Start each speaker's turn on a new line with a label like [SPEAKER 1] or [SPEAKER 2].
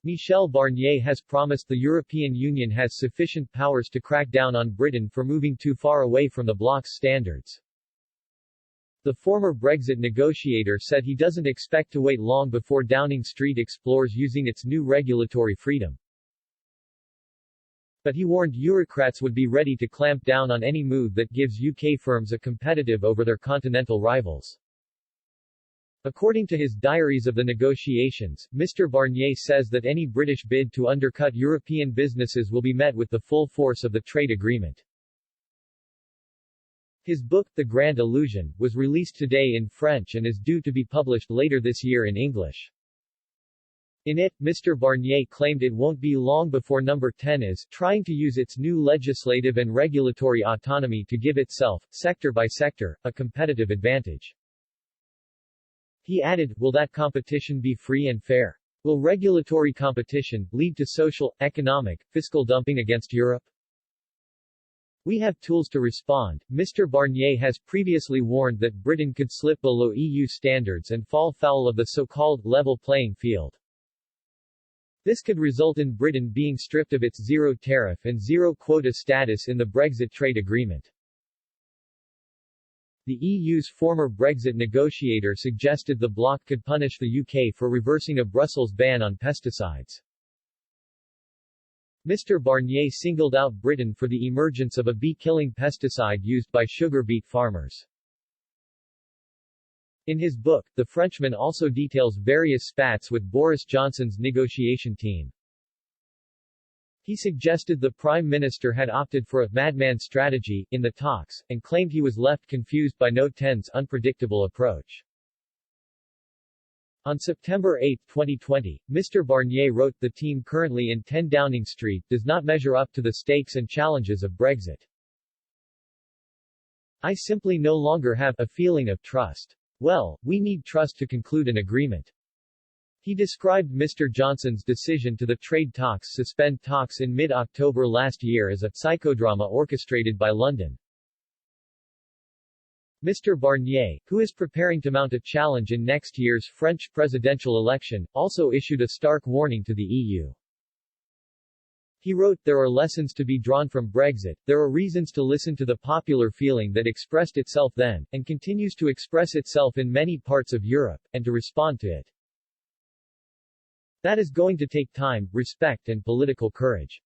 [SPEAKER 1] Michel Barnier has promised the European Union has sufficient powers to crack down on Britain for moving too far away from the bloc's standards. The former Brexit negotiator said he doesn't expect to wait long before Downing Street explores using its new regulatory freedom. But he warned Eurocrats would be ready to clamp down on any move that gives UK firms a competitive over their continental rivals. According to his diaries of the negotiations, Mr. Barnier says that any British bid to undercut European businesses will be met with the full force of the trade agreement. His book, The Grand Illusion, was released today in French and is due to be published later this year in English. In it, Mr. Barnier claimed it won't be long before Number 10 is trying to use its new legislative and regulatory autonomy to give itself, sector by sector, a competitive advantage. He added, will that competition be free and fair? Will regulatory competition lead to social, economic, fiscal dumping against Europe? We have tools to respond. Mr. Barnier has previously warned that Britain could slip below EU standards and fall foul of the so-called level playing field. This could result in Britain being stripped of its zero tariff and zero quota status in the Brexit trade agreement. The EU's former Brexit negotiator suggested the bloc could punish the UK for reversing a Brussels ban on pesticides. Mr. Barnier singled out Britain for the emergence of a bee-killing pesticide used by sugar beet farmers. In his book, the Frenchman also details various spats with Boris Johnson's negotiation team. He suggested the Prime Minister had opted for a madman strategy in the talks, and claimed he was left confused by No. 10's unpredictable approach. On September 8, 2020, Mr. Barnier wrote, the team currently in 10 Downing Street does not measure up to the stakes and challenges of Brexit. I simply no longer have a feeling of trust. Well, we need trust to conclude an agreement. He described Mr. Johnson's decision to the trade talks suspend talks in mid-October last year as a psychodrama orchestrated by London. Mr. Barnier, who is preparing to mount a challenge in next year's French presidential election, also issued a stark warning to the EU. He wrote, there are lessons to be drawn from Brexit, there are reasons to listen to the popular feeling that expressed itself then, and continues to express itself in many parts of Europe, and to respond to it. That is going to take time, respect and political courage.